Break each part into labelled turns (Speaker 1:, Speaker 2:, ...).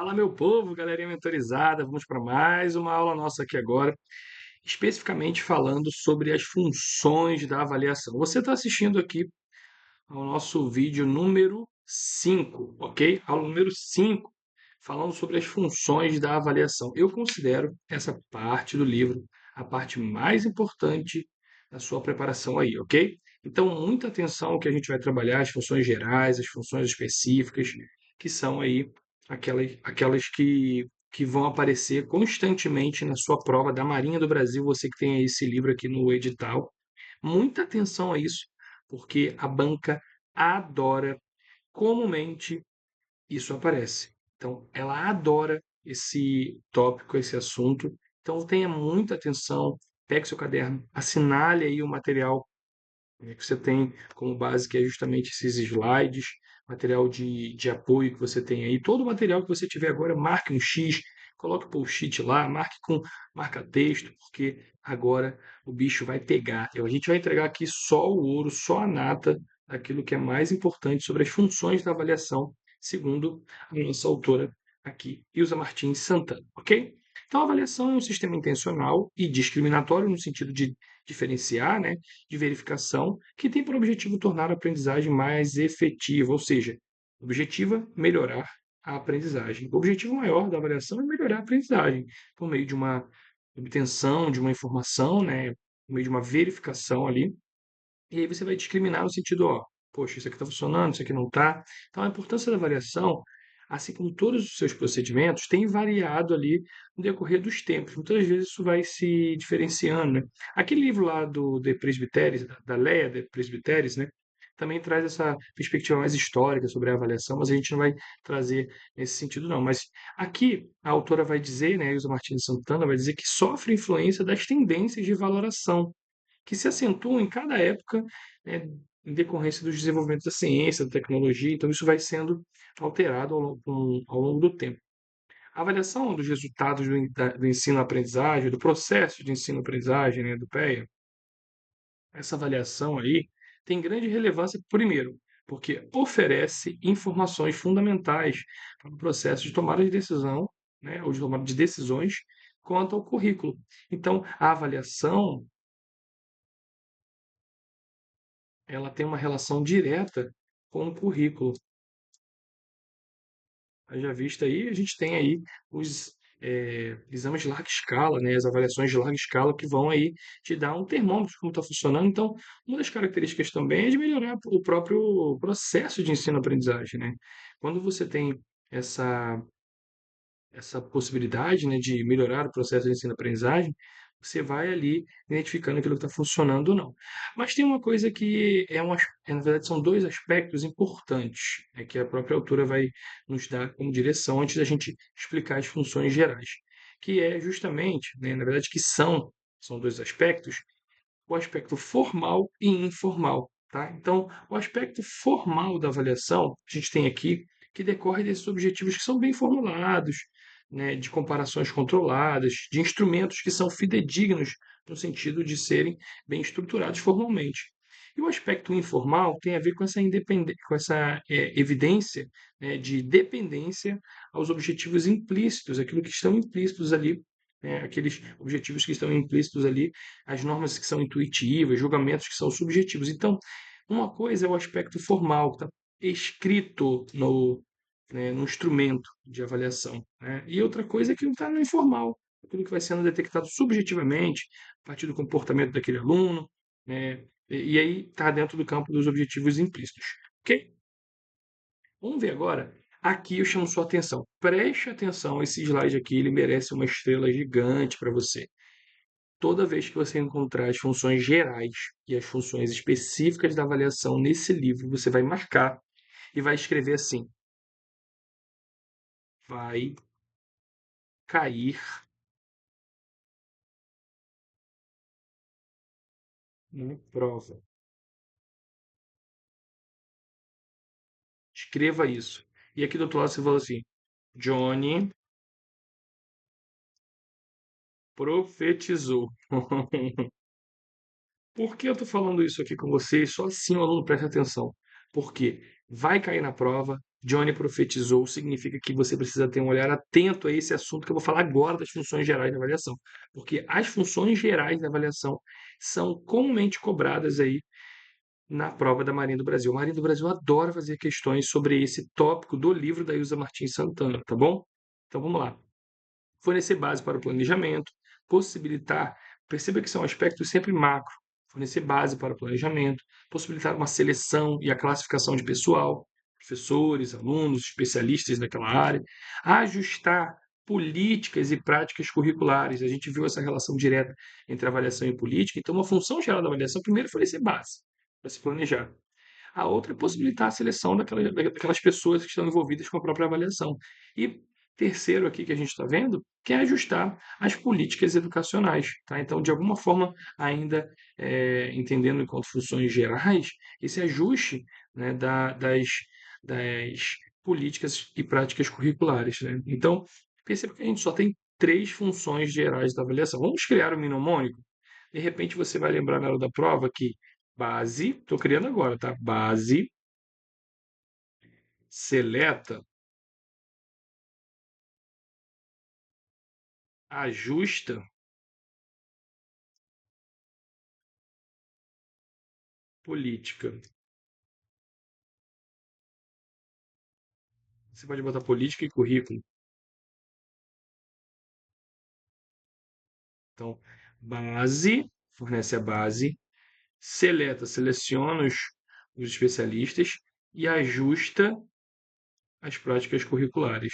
Speaker 1: Fala, meu povo, galerinha mentorizada. Vamos para mais uma aula nossa aqui agora, especificamente falando sobre as funções da avaliação. Você está assistindo aqui ao nosso vídeo número 5, ok? Aula número 5, falando sobre as funções da avaliação. Eu considero essa parte do livro a parte mais importante da sua preparação aí, ok? Então, muita atenção ao que a gente vai trabalhar, as funções gerais, as funções específicas, que são aí aquelas que vão aparecer constantemente na sua prova da Marinha do Brasil, você que tem aí esse livro aqui no edital. Muita atenção a isso, porque a banca adora, comumente isso aparece. Então, ela adora esse tópico, esse assunto. Então, tenha muita atenção, pegue seu caderno, assinale aí o material que você tem como base, que é justamente esses slides, material de apoio que você tem aí. Todo o material que você tiver agora, marque um X, coloque o post-it lá, marque com marca-texto, porque agora o bicho vai pegar. A gente vai entregar aqui só o ouro, só a nata, aquilo que é mais importante sobre as funções da avaliação, segundo a nossa autora aqui, Ilza Martins Santana, ok? Então, a avaliação é um sistema intencional e discriminatório no sentido de diferenciar, né, de verificação, que tem por objetivo tornar a aprendizagem mais efetiva, ou seja, objetiva melhorar a aprendizagem. O objetivo maior da avaliação é melhorar a aprendizagem por meio de uma obtenção de uma informação, né, por meio de uma verificação ali, e aí você vai discriminar no sentido, ó, poxa, isso aqui está funcionando, isso aqui não está. Então, a importância da variação, assim como todos os seus procedimentos, tem variado ali no decorrer dos tempos. Muitas vezes isso vai se diferenciando, né? Aquele livro lá do De Presbiteris, da Leia de Presbiteris, né? Também traz essa perspectiva mais histórica sobre a avaliação, mas a gente não vai trazer nesse sentido, não. Mas aqui a autora vai dizer, né, a Ilza Martins Santana vai dizer que sofre influência das tendências de valoração que se acentuam em cada época, né, em decorrência dos desenvolvimentos da ciência, da tecnologia, então isso vai sendo alterado ao longo do tempo. A avaliação dos resultados do ensino-aprendizagem, do processo de ensino-aprendizagem, né, do PEA, essa avaliação aí tem grande relevância, primeiro, porque oferece informações fundamentais para o processo de tomada de decisão, né, ou de tomada de decisões quanto ao currículo. Então, a avaliação ela tem uma relação direta com o currículo. Haja vista aí, a gente tem aí os exames de larga escala, né, as avaliações de larga escala que vão aí te dar um termômetro de como está funcionando. Então, uma das características também é de melhorar o próprio processo de ensino-aprendizagem, né? Quando você tem essa essa possibilidade, né, de melhorar o processo de ensino-aprendizagem, você vai ali identificando aquilo que está funcionando ou não. Mas tem uma coisa que na verdade, são dois aspectos importantes, né, que a própria autora vai nos dar como direção antes da gente explicar as funções gerais, que é justamente, né, na verdade, são dois aspectos, o aspecto formal e informal, tá? Então, o aspecto formal da avaliação, a gente tem aqui, que decorre desses objetivos que são bem formulados, né, de comparações controladas, de instrumentos que são fidedignos no sentido de serem bem estruturados formalmente. E o aspecto informal tem a ver com essa evidência, né, de dependência aos objetivos implícitos, aquilo que estão implícitos ali, né, aqueles objetivos que estão implícitos ali, as normas que são intuitivas, julgamentos que são subjetivos. Então, uma coisa é o aspecto formal, que está escrito no instrumento de avaliação, né? E outra coisa é que está no informal, aquilo que vai sendo detectado subjetivamente, a partir do comportamento daquele aluno, né? E aí está dentro do campo dos objetivos implícitos. Ok? Vamos ver agora. Aqui eu chamo sua atenção. Preste atenção, esse slide aqui, ele merece uma estrela gigante para você. Toda vez que você encontrar as funções gerais e as funções específicas da avaliação nesse livro, você vai marcar e vai escrever assim: vai cair na prova. Escreva isso. E aqui do outro lado você fala assim: Johnny profetizou. Por que eu estou falando isso aqui com vocês? Só assim o aluno presta atenção. Porque vai cair na prova, Johnny profetizou significa que você precisa ter um olhar atento a esse assunto que eu vou falar agora das funções gerais da avaliação, porque as funções gerais da avaliação são comumente cobradas aí na prova da Marinha do Brasil. A Marinha do Brasil adora fazer questões sobre esse tópico do livro da Ilza Martins Santana, tá bom? Então vamos lá. Fornecer base para o planejamento, possibilitar, perceba que são aspectos sempre macro, fornecer base para o planejamento, possibilitar uma seleção e a classificação de pessoal, professores, alunos, especialistas daquela área, ajustar políticas e práticas curriculares. A gente viu essa relação direta entre avaliação e política, então uma função geral da avaliação, primeiro, é fornecer base para se planejar. A outra é possibilitar a seleção daquelas pessoas que estão envolvidas com a própria avaliação. E terceiro aqui que a gente está vendo, que é ajustar as políticas educacionais. Tá? Então, de alguma forma, ainda entendendo enquanto funções gerais, esse ajuste, né, das políticas e práticas curriculares. Né? Então, perceba que a gente só tem três funções gerais da avaliação. Vamos criar um mnemônico? De repente você vai lembrar na hora da prova que base, estou criando agora, tá? Base, seleta, ajusta, política. Você pode botar política e currículo. Então, base, fornece a base, seleta, seleciona os especialistas e ajusta as práticas curriculares.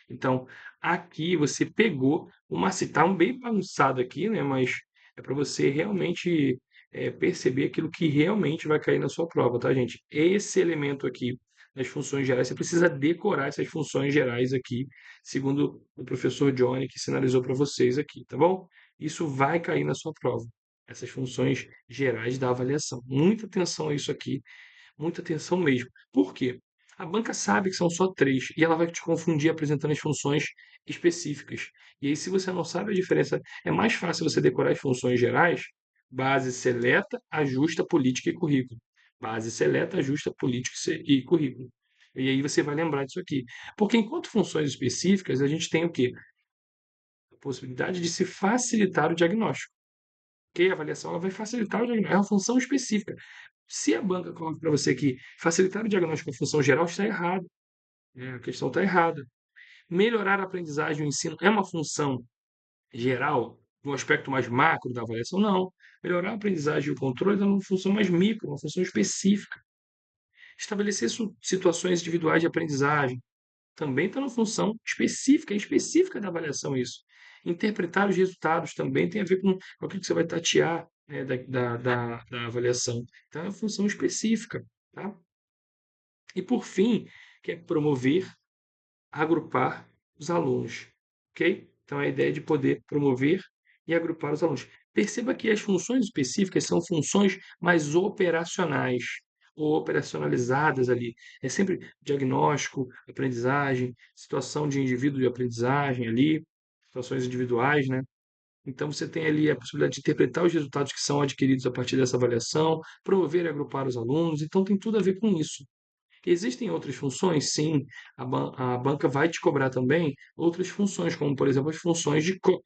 Speaker 1: Então, aqui você pegou uma tá um bem bagunçado aqui, né? Mas é para você realmente perceber aquilo que realmente vai cair na sua prova, tá, gente? Esse elemento aqui das funções gerais, você precisa decorar essas funções gerais aqui, segundo o professor Johnny que sinalizou para vocês aqui, tá bom? Isso vai cair na sua prova. Essas funções gerais da avaliação. Muita atenção a isso aqui, muita atenção mesmo. Por quê? A banca sabe que são só três e ela vai te confundir apresentando as funções específicas. E aí, se você não sabe a diferença, é mais fácil você decorar as funções gerais, base, seleta, ajusta, política e currículo. Base, seleta, ajusta, política e currículo. E aí você vai lembrar disso aqui. Porque enquanto funções específicas, a gente tem o quê? A possibilidade de se facilitar o diagnóstico. Porque a avaliação ela vai facilitar o diagnóstico. É uma função específica. Se a banca coloca para você que facilitar o diagnóstico com função geral, está errado. A questão está errada. Melhorar a aprendizagem e o ensino é uma função geral, um aspecto mais macro da avaliação? Não. Melhorar a aprendizagem e o controle é uma função mais micro, uma função específica. Estabelecer situações individuais de aprendizagem também está na função específica, é específica da avaliação isso. Interpretar os resultados também tem a ver com aquilo que você vai tatear, né, da avaliação. Então, é uma função específica. Tá? E, por fim, que é promover, agrupar os alunos, ok? Então, a ideia é de poder promover e agrupar os alunos. Perceba que as funções específicas são funções mais operacionais ou operacionalizadas ali. É sempre diagnóstico, aprendizagem, situação de indivíduo de aprendizagem ali, situações individuais, né? Então, você tem ali a possibilidade de interpretar os resultados que são adquiridos a partir dessa avaliação, promover e agrupar os alunos. Então, tem tudo a ver com isso. Existem outras funções? Sim, a banca vai te cobrar também outras funções, como, por exemplo, as funções de Cook,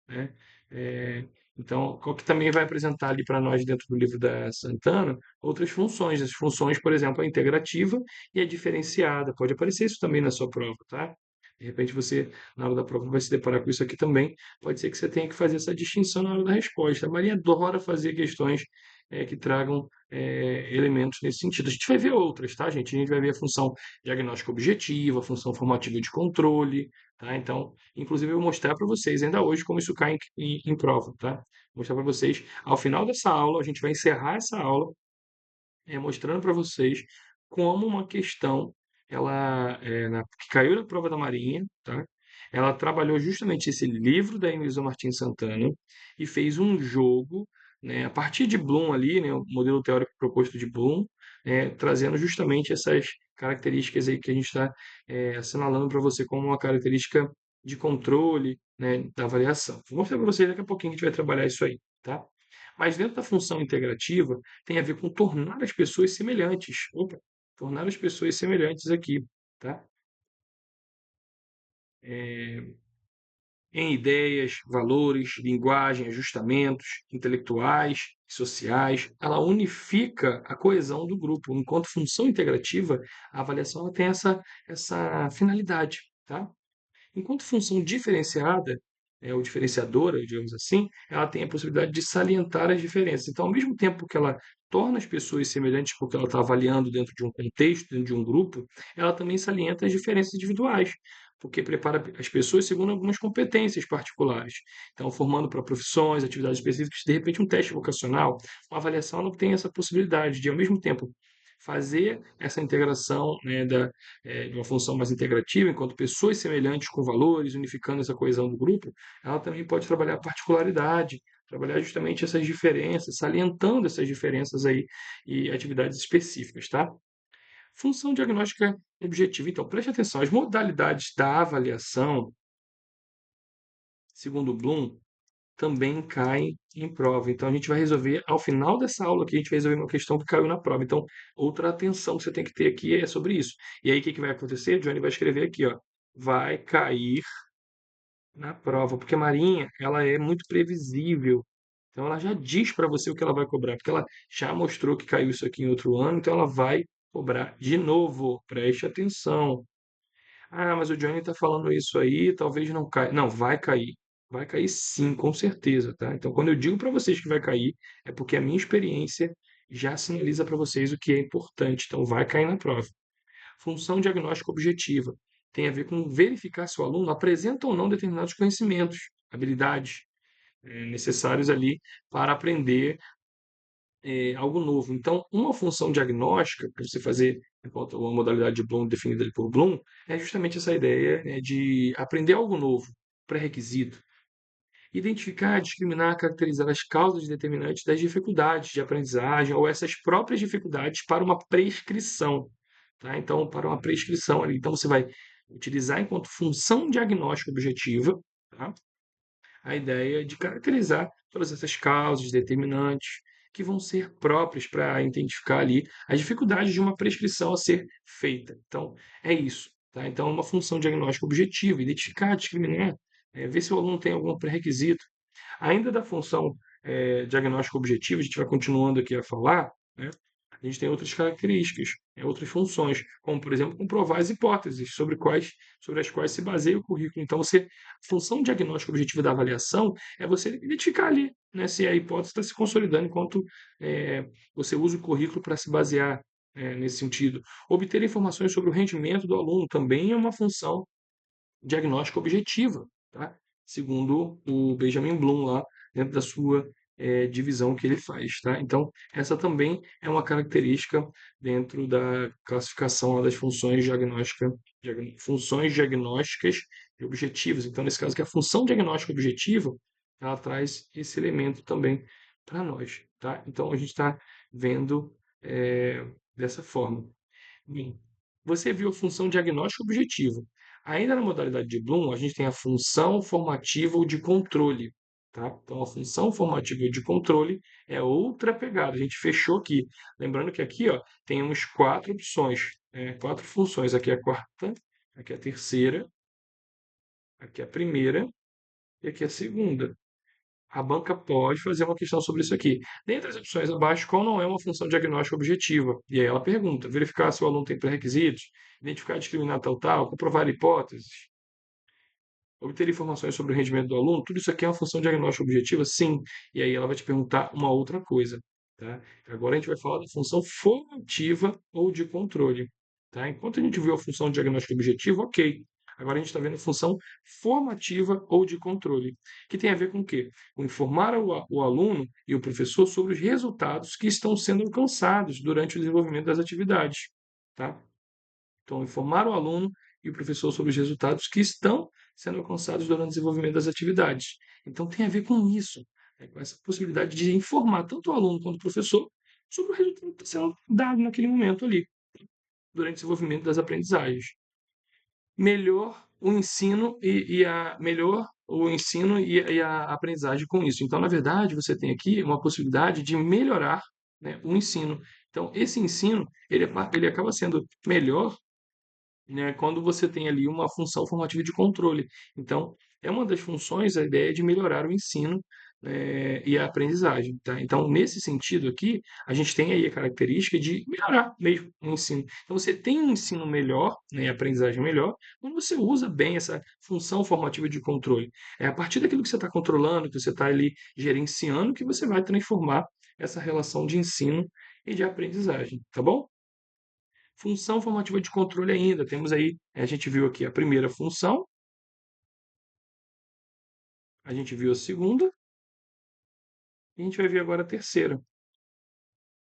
Speaker 1: né? Eh, então, Cook também vai apresentar ali para nós, dentro do livro da Santana, outras funções. As funções, por exemplo, a integrativa e a diferenciada. Pode aparecer isso também na sua prova, tá? De repente você, na hora da prova, vai se deparar com isso aqui também. Pode ser que você tenha que fazer essa distinção na hora da resposta. A Maria adora fazer questões que tragam elementos nesse sentido. A gente vai ver outras, tá, gente? A gente vai ver a função diagnóstica objetiva, a função formativa de controle, tá? Então, inclusive, eu vou mostrar para vocês ainda hoje como isso cai em prova, tá? Vou mostrar para vocês. Ao final dessa aula, a gente vai encerrar essa aula mostrando para vocês como uma questão que caiu na prova da Marinha, tá? Ela trabalhou justamente esse livro da Emilza Martins Santana e fez um jogo, né, a partir de Bloom ali, né, o modelo teórico proposto de Bloom, trazendo justamente essas características aí que a gente está assinalando para você como uma característica de controle, né, da avaliação. Vou mostrar para vocês daqui a pouquinho que a gente vai trabalhar isso aí, tá? Mas dentro da função integrativa, tem a ver com tornar as pessoas semelhantes. Opa, tornar as pessoas semelhantes aqui. tá? Em ideias, valores, linguagem, ajustamentos intelectuais, sociais, ela unifica a coesão do grupo. Enquanto função integrativa, a avaliação ela tem essa finalidade, tá? Enquanto função diferenciada, ou diferenciadora, digamos assim, ela tem a possibilidade de salientar as diferenças. Então, ao mesmo tempo que ela torna as pessoas semelhantes porque ela está avaliando dentro de um contexto, dentro de um grupo, ela também salienta as diferenças individuais, porque prepara as pessoas segundo algumas competências particulares. Então, formando para profissões, atividades específicas, de repente um teste vocacional, uma avaliação não tem essa possibilidade de, ao mesmo tempo, fazer essa integração, né, de uma função mais integrativa, enquanto pessoas semelhantes com valores, unificando essa coesão do grupo, ela também pode trabalhar a particularidade, trabalhar justamente essas diferenças, salientando essas diferenças aí e atividades específicas, tá? Função diagnóstica objetiva. Então, preste atenção, as modalidades da avaliação, segundo Bloom, também caem em prova. Então, a gente vai resolver, ao final dessa aula aqui, a gente vai resolver uma questão que caiu na prova. Então, outra atenção que você tem que ter aqui é sobre isso. E aí, o que que vai acontecer? Johnny vai escrever aqui, ó, vai cair na prova, porque a Marinha, ela é muito previsível. Então, ela já diz para você o que ela vai cobrar, porque ela já mostrou que caiu isso aqui em outro ano, então ela vai cobrar de novo. Preste atenção. Ah, mas o Johnny está falando isso aí, talvez não caia. Não, vai cair. Vai cair sim, com certeza, tá? Então, quando eu digo para vocês que vai cair, é porque a minha experiência já sinaliza para vocês o que é importante. Então, vai cair na prova. Função diagnóstica objetiva tem a ver com verificar se o aluno apresenta ou não determinados conhecimentos, habilidades, necessários ali para aprender algo novo. Então, uma função diagnóstica, para você fazer enquanto uma modalidade de Bloom definida ali por Bloom, é justamente essa ideia, né, de aprender algo novo, pré-requisito. Identificar, discriminar, caracterizar as causas determinantes das dificuldades de aprendizagem ou essas próprias dificuldades para uma prescrição. Tá? Então, para uma prescrição ali. Então, você vai utilizar enquanto função diagnóstica objetiva, tá? A ideia de caracterizar todas essas causas determinantes que vão ser próprias para identificar ali as dificuldades de uma prescrição a ser feita. Então, é isso. Tá? Então, é uma função diagnóstica objetiva, identificar, discriminar, ver se o aluno tem algum pré-requisito. Ainda da função diagnóstica objetiva, a gente vai continuando aqui a falar, né? A gente tem outras características, outras funções, como, por exemplo, comprovar as hipóteses sobre as quais se baseia o currículo. Então, a função diagnóstica objetiva da avaliação é você identificar ali, né, se a hipótese está se consolidando enquanto você usa o currículo para se basear nesse sentido. Obter informações sobre o rendimento do aluno também é uma função diagnóstica objetiva, tá? Segundo o Benjamin Bloom lá, dentro da sua divisão que ele faz, tá? Então, essa também é uma característica dentro da classificação lá das funções diagnósticas e objetivas. Então, nesse caso, que a função diagnóstica objetiva, ela traz esse elemento também para nós, tá? Então, a gente está vendo dessa forma. Bem, você viu a função diagnóstica objetiva. Ainda na modalidade de Bloom, a gente tem a função formativa ou de controle. Tá? Então, a função formativa ou de controle é outra pegada. A gente fechou aqui. Lembrando que aqui ó, temos quatro opções, quatro funções. Aqui é a quarta, aqui é a terceira, aqui é a primeira e aqui é a segunda. A banca pode fazer uma questão sobre isso aqui. Dentre as opções abaixo, qual não é uma função diagnóstica objetiva? E aí ela pergunta: verificar se o aluno tem pré-requisitos, identificar, discriminar tal, tal, comprovar hipóteses, obter informações sobre o rendimento do aluno. Tudo isso aqui é uma função diagnóstica objetiva? Sim. E aí ela vai te perguntar uma outra coisa. Tá? Agora a gente vai falar da função formativa ou de controle. Tá? Enquanto a gente viu a função diagnóstica objetiva, ok. Agora a gente está vendo a função formativa ou de controle, que tem a ver com o quê? Com informar o aluno e o professor sobre os resultados que estão sendo alcançados durante o desenvolvimento das atividades. Tá? Então, informar o aluno e o professor sobre os resultados que estão sendo alcançados durante o desenvolvimento das atividades. Então, tem a ver com isso, com essa possibilidade de informar tanto o aluno quanto o professor sobre o resultado que está sendo dado naquele momento ali, durante o desenvolvimento das aprendizagens. Melhor o ensino melhor o ensino e a aprendizagem com isso. Então, na verdade, você tem aqui uma possibilidade de melhorar, né, o ensino. Então, esse ensino ele acaba sendo melhor né, quando você tem ali uma função formativa de controle. Então, é uma das funções a ideia de melhorar o ensino, e a aprendizagem, tá? Então, nesse sentido aqui, a gente tem aí a característica de melhorar mesmo o ensino. Então, você tem um ensino melhor, né, aprendizagem melhor, quando você usa bem essa função formativa de controle. É a partir daquilo que você está controlando, que você está ali gerenciando, que você vai transformar essa relação de ensino e de aprendizagem, tá bom? Função formativa de controle ainda. Temos aí, a gente viu aqui a primeira função, a gente viu a segunda, e a gente vai ver agora a terceira,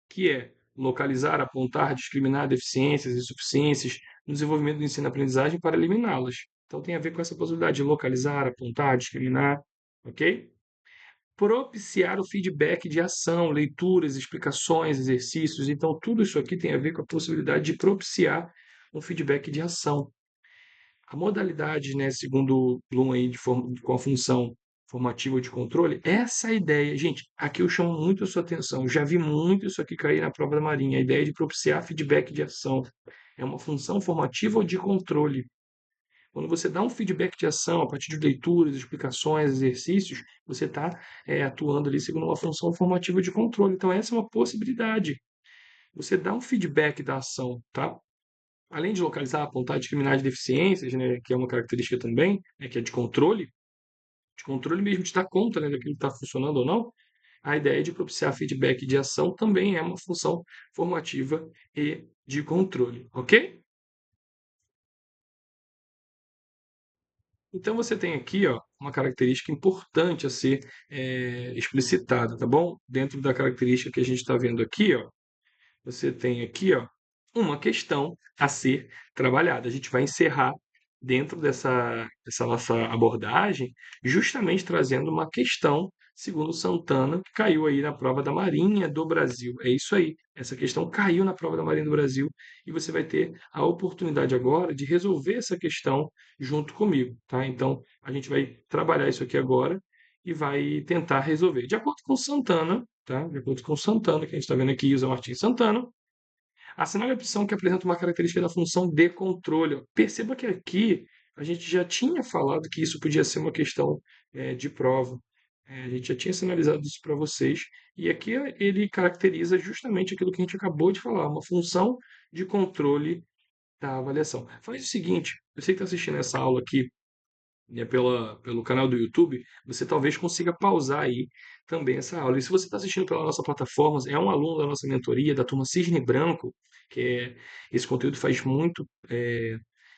Speaker 1: que é localizar, apontar, discriminar deficiências e insuficiências no desenvolvimento do ensino-aprendizagem para eliminá-las. Então tem a ver com essa possibilidade de localizar, apontar, discriminar, ok? Propiciar o feedback de ação, leituras, explicações, exercícios. Então tudo isso aqui tem a ver com a possibilidade de propiciar um feedback de ação. A modalidade, né, segundo o Bloom aí, com a função formativa de controle, essa é a ideia. Gente, aqui eu chamo muito a sua atenção. Já vi muito isso aqui cair na prova da Marinha. A ideia de propiciar feedback de ação. É uma função formativa ou de controle. Quando você dá um feedback de ação a partir de leituras, explicações, exercícios, você está atuando ali segundo uma função formativa de controle. Então, essa é uma possibilidade. Você dá um feedback da ação, tá? Além de localizar, apontar, discriminar as deficiências, né, que é uma característica também, né, que é de controle mesmo, de dar conta, né, daquilo que está funcionando ou não, a ideia de propiciar feedback de ação também é uma função formativa e de controle, ok? Então você tem aqui, ó, uma característica importante a ser explicitada, tá bom? Dentro da característica que a gente está vendo aqui, ó, você tem aqui, ó, uma questão a ser trabalhada. A gente vai encerrar dentro dessa nossa abordagem, justamente trazendo uma questão, segundo Santana, que caiu aí na prova da Marinha do Brasil. É isso aí. Essa questão caiu na prova da Marinha do Brasil e você vai ter a oportunidade agora de resolver essa questão junto comigo, tá? Então, a gente vai trabalhar isso aqui agora e vai tentar resolver. De acordo com Santana, tá? De acordo com Santana, que a gente está vendo aqui, Isa Martins Santana, assinale a opção que apresenta uma característica da função de controle. Perceba que aqui a gente já tinha falado que isso podia ser uma questão de prova. A gente já tinha sinalizado isso para vocês. E aqui ele caracteriza justamente aquilo que a gente acabou de falar, uma função de controle da avaliação. Faz o seguinte, você que está assistindo essa aula aqui pelo canal do YouTube, você talvez consiga pausar aí também essa aula. E se você está assistindo pela nossa plataforma, é um aluno da nossa mentoria, da turma Cisne Branco, que esse conteúdo faz muito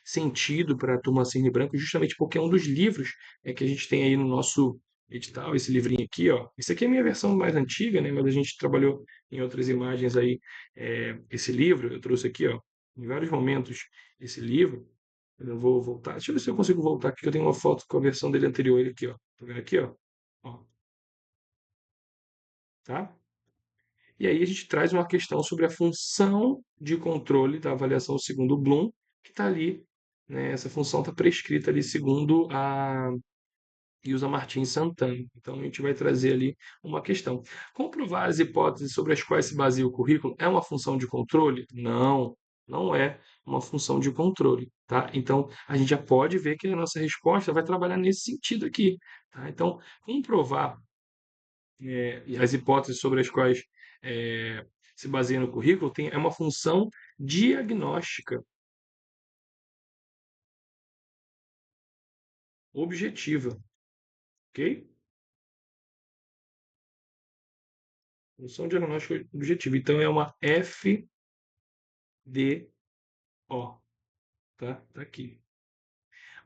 Speaker 1: sentido para a turma Cisne Branco, justamente porque é um dos livros que a gente tem aí no nosso edital, esse livrinho aqui, ó. Esse aqui é a minha versão mais antiga, né? Mas a gente trabalhou em outras imagens aí esse livro, eu trouxe aqui, ó, em vários momentos esse livro. Eu vou voltar. Deixa eu ver se eu consigo voltar aqui, que eu tenho uma foto com a versão dele anterior. Ele aqui, ó. Tá vendo aqui, ó? Ó, tá? E aí a gente traz uma questão sobre a função de controle da avaliação segundo o Bloom, que está ali, né? Essa função está prescrita ali segundo a Ilza Martins Santana. Então a gente vai trazer ali uma questão. Comprovar as hipóteses sobre as quais se baseia o currículo é uma função de controle? Não, não é uma função de controle, tá? Então a gente já pode ver que a nossa resposta vai trabalhar nesse sentido aqui, tá? Então comprovar as hipóteses sobre as quais se baseia no currículo é uma função diagnóstica, objetiva, ok? Função diagnóstica objetiva. Então é uma FDO, tá? Tá aqui.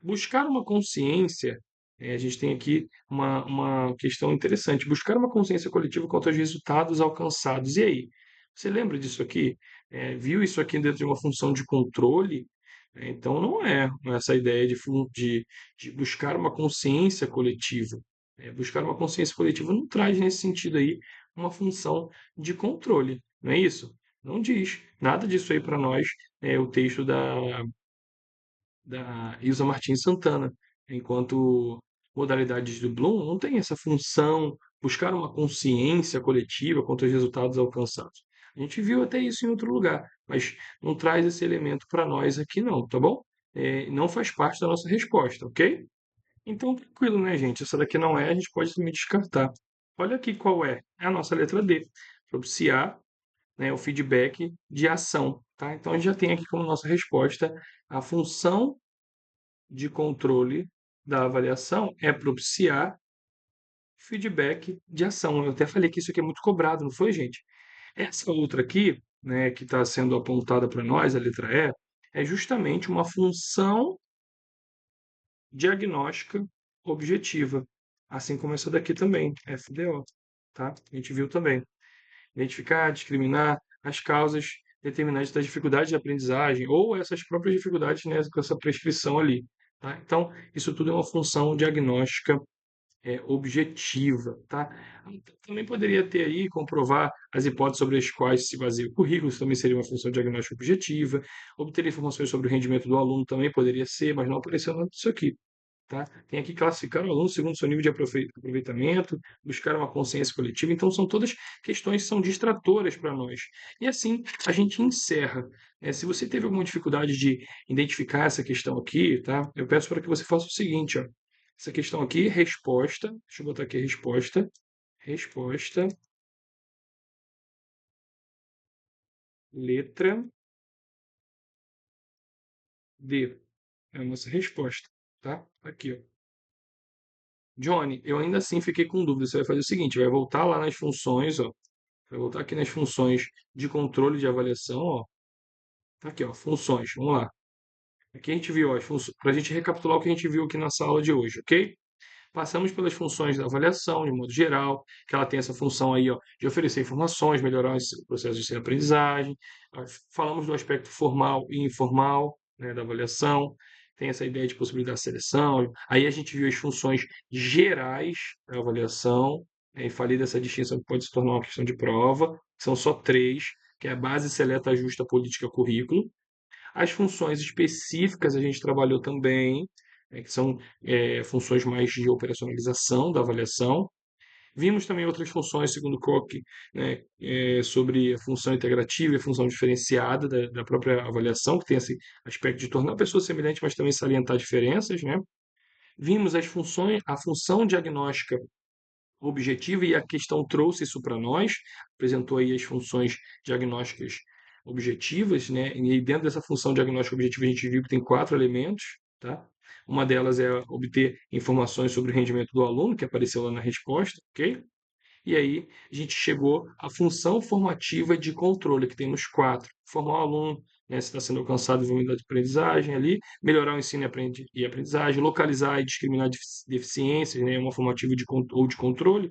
Speaker 1: Buscar uma consciência, a gente tem aqui uma questão interessante. Buscar uma consciência coletiva quanto aos resultados alcançados. E aí? Você lembra disso aqui? Viu isso aqui dentro de uma função de controle? Então, não é essa ideia de buscar uma consciência coletiva. Buscar uma consciência coletiva não traz, nesse sentido aí, uma função de controle, não é isso? Não diz nada disso aí para nós, o texto da Ilza Martins Santana, enquanto modalidades do Bloom não tem essa função, buscar uma consciência coletiva quanto aos resultados alcançados. A gente viu até isso em outro lugar, mas não traz esse elemento para nós aqui não, tá bom? Não faz parte da nossa resposta, ok? Então, tranquilo, né, gente? Essa daqui não é, a gente pode também descartar. Olha aqui qual é. É a nossa letra D. Propiciar, né, o feedback de ação, tá? Então, a gente já tem aqui como nossa resposta a função de controle da avaliação é propiciar feedback de ação. Eu até falei que isso aqui é muito cobrado, não foi, gente? Essa outra aqui, né, que está sendo apontada para nós, a letra E, é justamente uma função diagnóstica objetiva, assim como essa daqui também, FDO, tá? A gente viu também. Identificar, discriminar as causas determinantes das dificuldades de aprendizagem ou essas próprias dificuldades, né, com essa prescrição ali, tá? Então, isso tudo é uma função diagnóstica objetiva, tá? Também poderia ter aí comprovar as hipóteses sobre as quais se baseia o currículo, isso também seria uma função diagnóstica objetiva. Obter informações sobre o rendimento do aluno também poderia ser, mas não apareceu nada disso aqui. Tá? Tem aqui classificar o aluno segundo seu nível de aproveitamento, buscar uma consciência coletiva. Então, são todas questões que são distratoras para nós. E assim, a gente encerra. Se você teve alguma dificuldade de identificar essa questão aqui, tá? Eu peço para que você faça o seguinte, ó. Essa questão aqui, resposta. Deixa eu botar aqui resposta. Resposta, letra D. É a nossa resposta, tá? Aqui, ó. Johnny, eu ainda assim fiquei com dúvida. Você vai fazer o seguinte, vai voltar lá nas funções, ó. Vai voltar aqui nas funções de controle de avaliação, ó. Tá aqui, ó, funções. Vamos lá. Aqui a gente viu, ó, para a gente recapitular o que a gente viu aqui nessa aula de hoje, ok? Passamos pelas funções da avaliação, de modo geral, que ela tem essa função aí, ó, de oferecer informações, melhorar o processo de ensino-aprendizagem. Falamos do aspecto formal e informal, né, da avaliação. Tem essa ideia de possibilidade de seleção. Aí a gente viu as funções gerais da avaliação, né, e falei dessa distinção que pode se tornar uma questão de prova, que são só três, que é a base, seleta, ajusta, política, currículo. As funções específicas a gente trabalhou também, que são funções mais de operacionalização da avaliação. Vimos também outras funções, segundo Koch, né, sobre a função integrativa e a função diferenciada da própria avaliação, que tem esse aspecto de tornar a pessoa semelhante, mas também salientar diferenças, né? Vimos as funções, a função diagnóstica objetiva e a questão trouxe isso para nós, apresentou aí as funções diagnósticas objetivas, né? E dentro dessa função diagnóstica objetiva a gente viu que tem quatro elementos, tá? Uma delas é obter informações sobre o rendimento do aluno, que apareceu lá na resposta, ok? E aí a gente chegou à função formativa de controle, que temos quatro. Formar o aluno, né, se está sendo alcançado o volume de aprendizagem ali, melhorar o ensino e aprendizagem, localizar e discriminar deficiências, né, uma formativa ou de controle,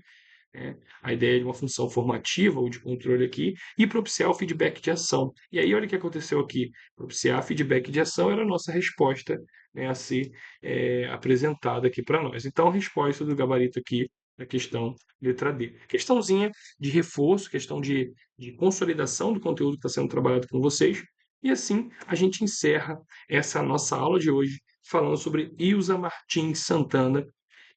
Speaker 1: né? A ideia de uma função formativa ou de controle aqui, e propiciar o feedback de ação. E aí, olha o que aconteceu aqui. Propiciar feedback de ação era a nossa resposta, né, a ser apresentada aqui para nós. Então, a resposta do gabarito aqui da questão letra D. Questãozinha de reforço, questão de consolidação do conteúdo que está sendo trabalhado com vocês. E assim a gente encerra essa nossa aula de hoje falando sobre Ilza Martins Santana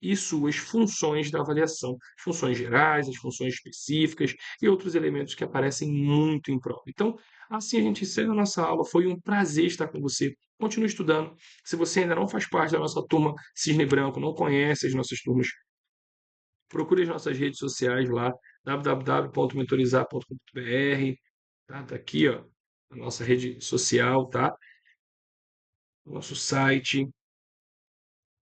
Speaker 1: e suas funções da avaliação, as funções gerais, as funções específicas e outros elementos que aparecem muito em prova. Então, assim a gente encerra a nossa aula. Foi um prazer estar com você. Continue estudando. Se você ainda não faz parte da nossa turma Cisne Branco, não conhece as nossas turmas, procure as nossas redes sociais lá, www.mentorizar.com.br, tá? Tá aqui, ó, a nossa rede social, tá? O nosso site.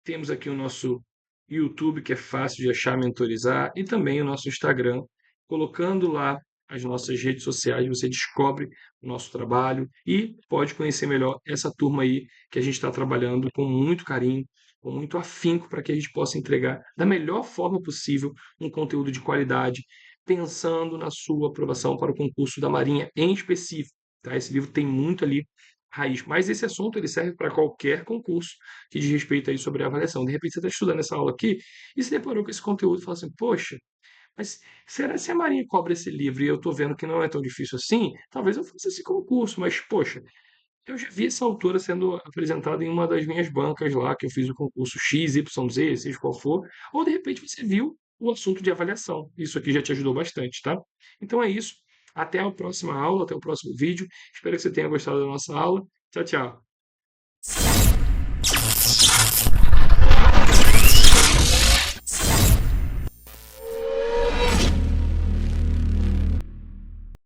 Speaker 1: Temos aqui o nosso YouTube, que é fácil de achar, mentorizar, e também o nosso Instagram. Colocando lá as nossas redes sociais, você descobre o nosso trabalho e pode conhecer melhor essa turma aí que a gente está trabalhando com muito carinho, com muito afinco, para que a gente possa entregar da melhor forma possível um conteúdo de qualidade, pensando na sua aprovação para o concurso da Marinha em específico. Tá? Esse livro tem muito ali raiz, mas esse assunto ele serve para qualquer concurso que diz respeito aí sobre a avaliação. De repente você está estudando essa aula aqui e se deparou com esse conteúdo e fala assim, poxa, mas será se a Marinha cobra esse livro e eu estou vendo que não é tão difícil assim? Talvez eu faça esse concurso, mas poxa, eu já vi essa autora sendo apresentada em uma das minhas bancas lá, que eu fiz o concurso X, Y, Z, seja qual for, ou de repente você viu o assunto de avaliação. Isso aqui já te ajudou bastante, tá? Então é isso. Até a próxima aula, até o próximo vídeo. Espero que você tenha gostado da nossa aula. Tchau, tchau.